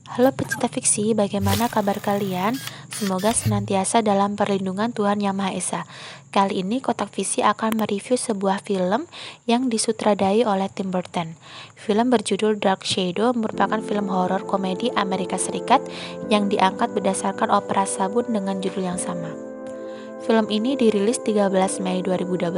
Halo pecinta fiksi, bagaimana kabar kalian? Semoga senantiasa dalam perlindungan Tuhan Yang Maha Esa. Kali ini Kotak Fiksi akan mereview sebuah film yang disutradai oleh Tim Burton. Film berjudul Dark Shadow merupakan film horor komedi Amerika Serikat yang diangkat berdasarkan opera sabun dengan judul yang sama. Film ini dirilis 13 Mei 2012,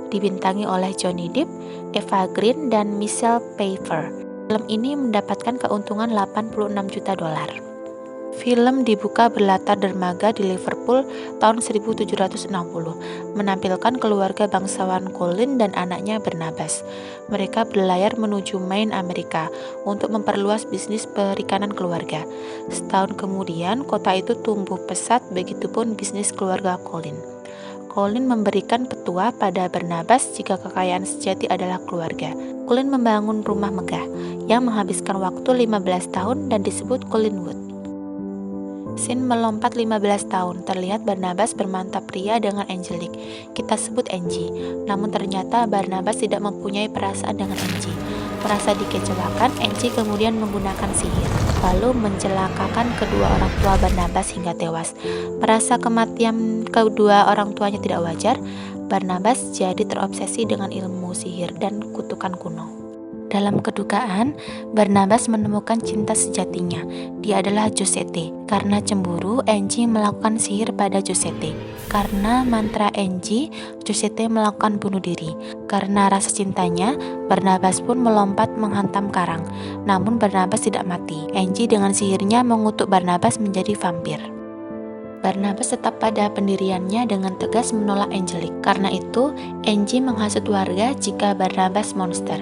dibintangi oleh Johnny Depp, Eva Green, dan Michelle Pfeiffer. Film ini mendapatkan keuntungan 86 juta dolar. Film dibuka berlatar dermaga di Liverpool tahun 1760, menampilkan keluarga bangsawan Colin dan anaknya Barnabas. Mereka berlayar menuju Maine, Amerika, untuk memperluas bisnis perikanan keluarga. Setahun kemudian, kota itu tumbuh pesat, begitupun bisnis keluarga Colin. Colin memberikan petua pada Barnabas jika kekayaan sejati adalah keluarga. Colin membangun rumah megah yang menghabiskan waktu 15 tahun dan disebut Colinwood. Scene melompat 15 tahun, terlihat Barnabas bermantap pria dengan Angelique, kita sebut Angie. Namun ternyata Barnabas tidak mempunyai perasaan dengan Angie. Merasa dikecewakan, Angie kemudian menggunakan sihir, lalu mencelakakan kedua orang tua Barnabas hingga tewas. Merasa kematian kedua orang tuanya tidak wajar, Barnabas jadi terobsesi dengan ilmu sihir dan kutukan kuno. Dalam kedukaan, Barnabas menemukan cinta sejatinya. Dia adalah Josette. Karena cemburu, Angie melakukan sihir pada Josette. Karena mantra Angie, Josette melakukan bunuh diri. Karena rasa cintanya, Barnabas pun melompat menghantam karang. Namun Barnabas tidak mati. Angie dengan sihirnya mengutuk Barnabas menjadi vampir. Barnabas tetap pada pendiriannya dengan tegas menolak Angelique. Karena itu, Angie menghasut warga jika Barnabas monster.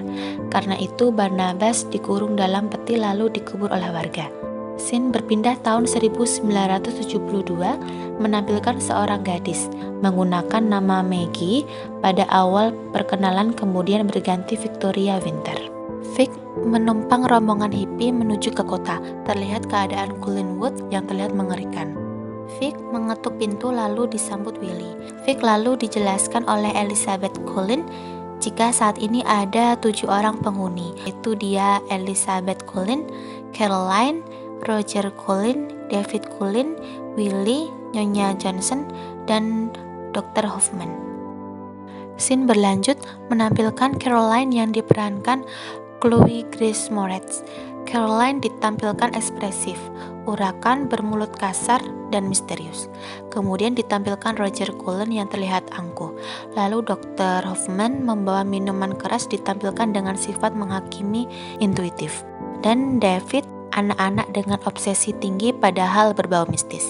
Karena itu, Barnabas dikurung dalam peti lalu dikubur oleh warga. Scene berpindah tahun 1972, menampilkan seorang gadis menggunakan nama Maggie pada awal perkenalan, kemudian berganti Victoria Winter. Vic menumpang rombongan hippie menuju ke kota. Terlihat keadaan Colinwood yang terlihat mengerikan. Vic mengetuk pintu lalu disambut Willy. Vic lalu dijelaskan oleh Elizabeth Colin jika saat ini ada 7 orang penghuni, yaitu dia Elizabeth Colin, Caroline, Roger Colin, David Colin, Willy, Nyonya Johnson, dan Dr. Hoffman. Scene berlanjut menampilkan Caroline yang diperankan Chloe Grace Moretz. Caroline ditampilkan ekspresif, urakan, bermulut kasar, dan misterius. Kemudian ditampilkan Roger Cullen yang terlihat angkuh. Lalu Dr. Hoffman membawa minuman keras ditampilkan dengan sifat menghakimi intuitif. Dan David, anak-anak dengan obsesi tinggi pada hal berbau mistis.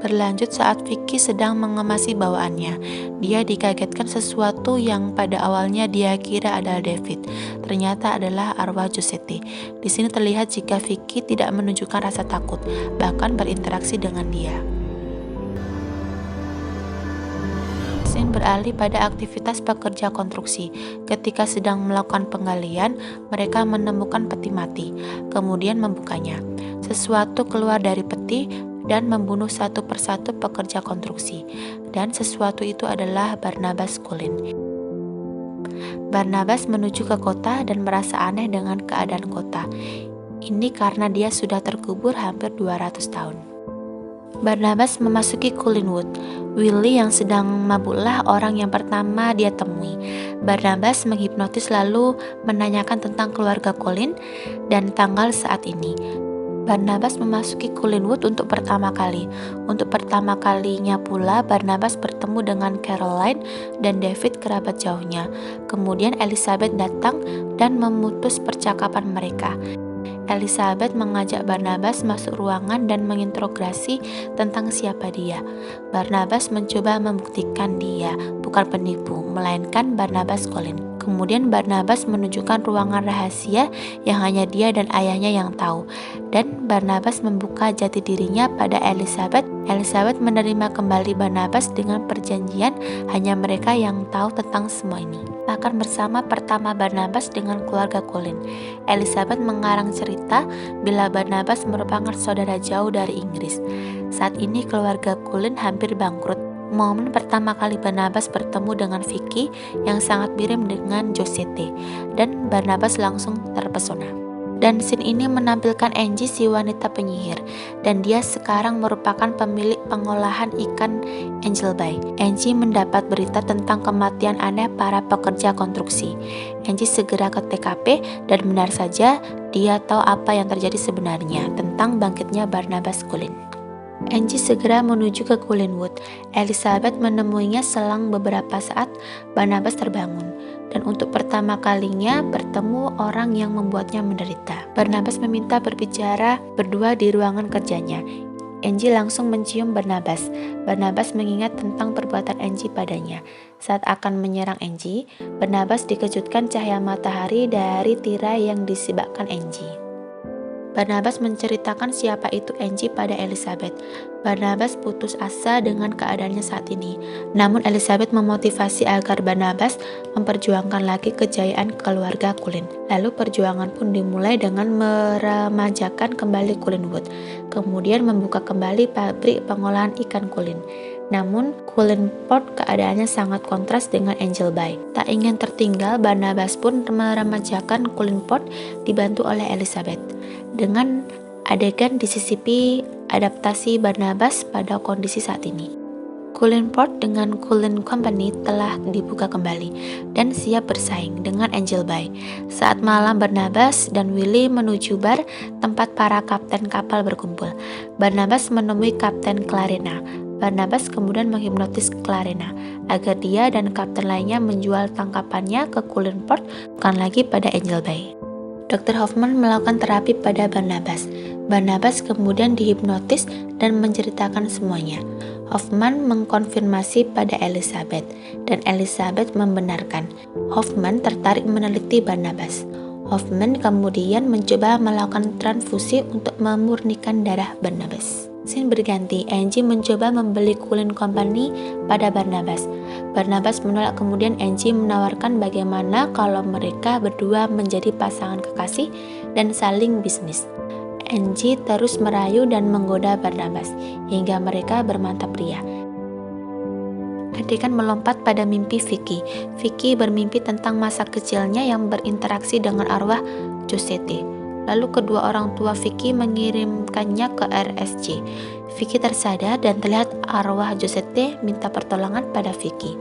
Berlanjut saat Vicky sedang mengemasi bawaannya. Dia dikagetkan sesuatu yang pada awalnya dia kira adalah David. Ternyata adalah arwah Josette. Di sini terlihat jika Vicky tidak menunjukkan rasa takut, bahkan berinteraksi dengan dia. Scene beralih pada aktivitas pekerja konstruksi. Ketika sedang melakukan penggalian, mereka menemukan peti mati, kemudian membukanya. Sesuatu keluar dari peti dan membunuh satu persatu pekerja konstruksi, dan sesuatu itu adalah Barnabas Colin. Barnabas menuju ke kota dan merasa aneh dengan keadaan kota. Ini karena dia sudah terkubur hampir 200 tahun. Barnabas memasuki Colinwood. Willy yang sedang mabuklah orang yang pertama dia temui. Barnabas menghipnotis lalu menanyakan tentang keluarga Colin dan tanggal saat ini. Barnabas memasuki Colinwood untuk pertama kali. Untuk pertama kalinya pula Barnabas bertemu dengan Caroline dan David, kerabat jauhnya. Kemudian Elizabeth datang dan memutus percakapan mereka. Elizabeth mengajak Barnabas masuk ruangan dan menginterogasi tentang siapa dia. Barnabas mencoba membuktikan dia bukan penipu, melainkan Barnabas Colin. Kemudian Barnabas menunjukkan ruangan rahasia yang hanya dia dan ayahnya yang tahu. Dan Barnabas membuka jati dirinya pada Elizabeth. Elizabeth menerima kembali Barnabas dengan perjanjian hanya mereka yang tahu tentang semua ini. Bahkan bersama pertama Barnabas dengan keluarga Colin, Elizabeth mengarang cerita bila Barnabas merupakan saudara jauh dari Inggris. Saat ini keluarga Colin hampir bangkrut. Momen pertama kali Barnabas bertemu dengan Vicky yang sangat mirip dengan Josette, dan Barnabas langsung terpesona. Dan scene ini menampilkan Angie, si wanita penyihir, dan dia sekarang merupakan pemilik pengolahan ikan Angel Bay. Angie mendapat berita tentang kematian aneh para pekerja konstruksi. Angie segera ke TKP dan benar saja dia tahu apa yang terjadi sebenarnya tentang bangkitnya Barnabas Cullen. Angie segera menuju ke Cullenwood. Elizabeth menemuinya selang beberapa saat. Barnabas terbangun dan untuk pertama kalinya bertemu orang yang membuatnya menderita. Barnabas meminta berbicara berdua di ruangan kerjanya. Angie langsung mencium Barnabas. Barnabas mengingat tentang perbuatan Angie padanya. Saat akan menyerang Angie, Barnabas dikejutkan cahaya matahari dari tirai yang disibakkan Angie. Barnabas menceritakan siapa itu Angie pada Elizabeth. Barnabas putus asa dengan keadaannya saat ini. Namun Elizabeth memotivasi agar Barnabas memperjuangkan lagi kejayaan keluarga Cullen. Lalu perjuangan pun dimulai dengan meremajakan kembali Cullenwood, kemudian membuka kembali pabrik pengolahan ikan Cullen. Namun Cullenport keadaannya sangat kontras dengan Angel Bay. Tak ingin tertinggal, Barnabas pun meremajakan Cullenport dibantu oleh Elizabeth. Dengan adegan disisipi adaptasi Barnabas pada kondisi saat ini. Cullenport dengan Cullen Company telah dibuka kembali dan siap bersaing dengan Angel Bay. Saat malam, Barnabas dan Willie menuju bar tempat para kapten kapal berkumpul. Barnabas menemui Kapten Clarena. Barnabas kemudian menghipnotis Clarena agar dia dan kapten lainnya menjual tangkapannya ke Cullenport, bukan lagi pada Angel Bay. Dr. Hoffman melakukan terapi pada Barnabas. Barnabas kemudian dihipnotis dan menceritakan semuanya. Hoffman mengkonfirmasi pada Elizabeth, dan Elizabeth membenarkan. Hoffman tertarik meneliti Barnabas. Hoffman kemudian mencoba melakukan transfusi untuk memurnikan darah Barnabas. Scene berganti, Angie mencoba membeli Cullen Company pada Barnabas. Barnabas menolak, kemudian Angie menawarkan bagaimana kalau mereka berdua menjadi pasangan kekasih dan saling bisnis. Angie terus merayu dan menggoda Barnabas hingga mereka bermantap ria. Adegan melompat pada mimpi Vicky. Vicky bermimpi tentang masa kecilnya yang berinteraksi dengan arwah Josette. Lalu kedua orang tua Vicky mengirimkannya ke RSJ. Vicky tersadar dan terlihat arwah Josette minta pertolongan pada Vicky.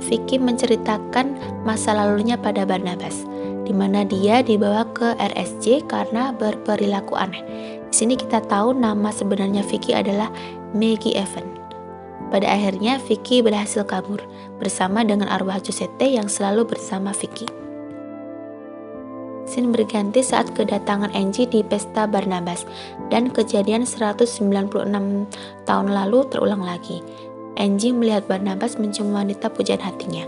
Vicky menceritakan masa lalunya pada Barnabas, di mana dia dibawa ke RSJ karena berperilaku aneh. Di sini kita tahu nama sebenarnya Vicky adalah Maggie Evan. Pada akhirnya Vicky berhasil kabur bersama dengan arwah Josette yang selalu bersama Vicky. Scene berganti saat kedatangan Angie di pesta Barnabas dan kejadian 196 tahun lalu terulang lagi. Angie melihat Barnabas mencium wanita pujaan hatinya.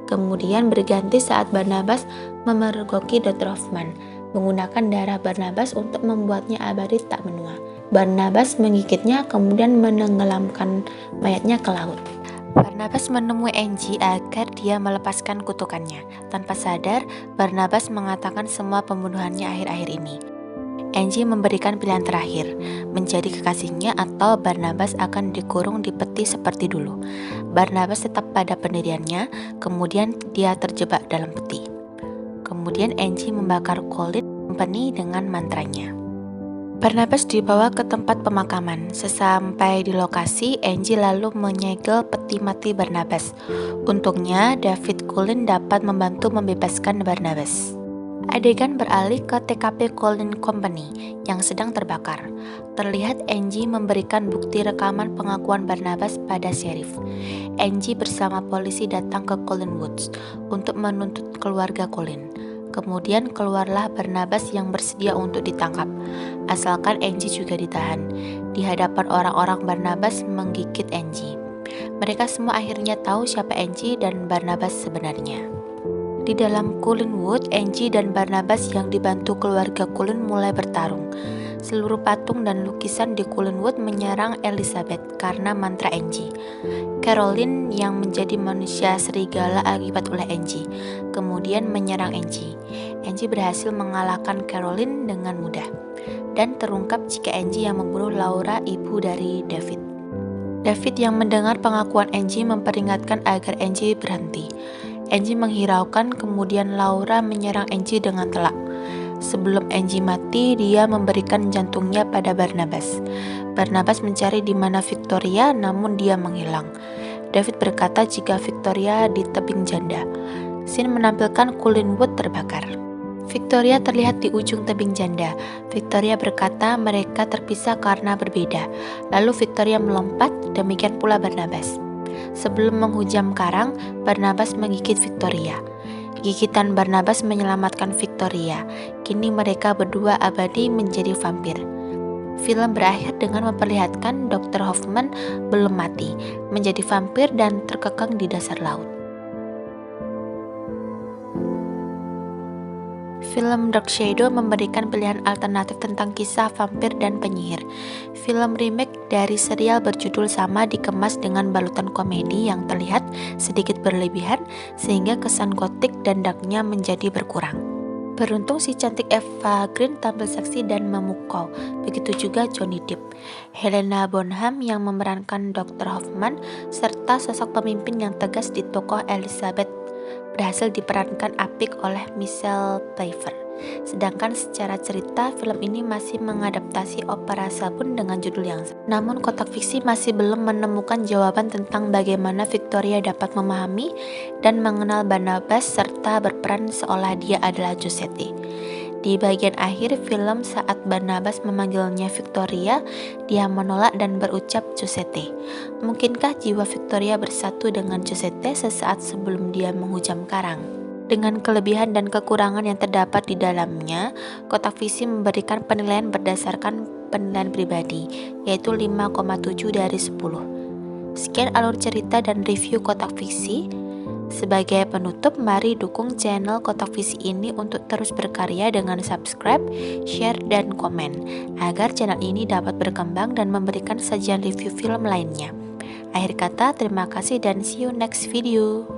Kemudian berganti saat Barnabas memergoki Dr. Hoffman menggunakan darah Barnabas untuk membuatnya abadi tak menua. Barnabas menggigitnya kemudian menenggelamkan mayatnya ke laut. Barnabas menemui Angie agar dia melepaskan kutukannya. Tanpa sadar, Barnabas mengatakan semua pembunuhannya akhir-akhir ini. Angie memberikan pilihan terakhir, menjadi kekasihnya atau Barnabas akan dikurung di peti seperti dulu. Barnabas tetap pada pendiriannya, kemudian dia terjebak dalam peti. Kemudian Angie membakar Cullen Company dengan mantranya. Barnabas dibawa ke tempat pemakaman. Sesampai di lokasi, Angie lalu menyegel peti mati Barnabas. Untungnya, David Cullen dapat membantu membebaskan Barnabas. Adegan beralih ke TKP Cullen Company yang sedang terbakar. Terlihat Angie memberikan bukti rekaman pengakuan Barnabas pada sheriff. Angie bersama polisi datang ke Cullen Woods untuk menuntut keluarga Cullen. Kemudian keluarlah Barnabas yang bersedia untuk ditangkap, asalkan Angie juga ditahan. Di hadapan orang-orang, Barnabas menggigit Angie. Mereka semua akhirnya tahu siapa Angie dan Barnabas sebenarnya. Di dalam Cullenwood, Angie dan Barnabas yang dibantu keluarga Cullen mulai bertarung. Seluruh patung dan lukisan di Cullenwood menyerang Elizabeth karena mantra Angie. Caroline yang menjadi manusia serigala akibat ulah Angie, kemudian menyerang Angie. Angie berhasil mengalahkan Caroline dengan mudah, dan terungkap jika Angie yang membunuh Laura, ibu dari David. David yang mendengar pengakuan Angie memperingatkan agar Angie berhenti. Angie menghiraukan, kemudian Laura menyerang Angie dengan telak. Sebelum Angie mati, dia memberikan jantungnya pada Barnabas. Barnabas mencari di mana Victoria, namun dia menghilang. David berkata jika Victoria di tebing janda. Scene menampilkan Collinwood terbakar. Victoria terlihat di ujung tebing janda. Victoria berkata mereka terpisah karena berbeda. Lalu Victoria melompat, demikian pula Barnabas. Sebelum menghujam karang, Barnabas menggigit Victoria. Gigitan Barnabas menyelamatkan Victoria. Kini mereka berdua abadi menjadi vampir. Film berakhir dengan memperlihatkan Dr. Hoffman belum mati, menjadi vampir dan terkekang di dasar laut. Film Dark Shadow memberikan pilihan alternatif tentang kisah vampir dan penyihir. Film remake dari serial berjudul sama dikemas dengan balutan komedi yang terlihat sedikit berlebihan sehingga kesan gotik dan darknya menjadi berkurang. Beruntung si cantik Eva Green tampil seksi dan memukau, begitu juga Johnny Depp. Helena Bonham yang memerankan Dr. Hoffman serta sosok pemimpin yang tegas di tokoh Elizabeth berhasil diperankan apik oleh Michelle Pfeiffer. Sedangkan secara cerita, film ini masih mengadaptasi opera sabun dengan judul yang sama. Namun kotak fiksi masih belum menemukan jawaban tentang bagaimana Victoria dapat memahami dan mengenal Barnabas serta berperan seolah dia adalah Josette. Di bagian akhir film saat Barnabas memanggilnya Victoria, dia menolak dan berucap Josette. Mungkinkah jiwa Victoria bersatu dengan Josette sesaat sebelum dia menghujam karang? Dengan kelebihan dan kekurangan yang terdapat di dalamnya, kotak visi memberikan penilaian berdasarkan penilaian pribadi, yaitu 5,7 dari 10. Sekian alur cerita dan review kotak fiksi. Sebagai penutup, mari dukung channel Kotak Visi ini untuk terus berkarya dengan subscribe, share, dan komen, agar channel ini dapat berkembang dan memberikan sajian review film lainnya. Akhir kata, terima kasih dan see you next video.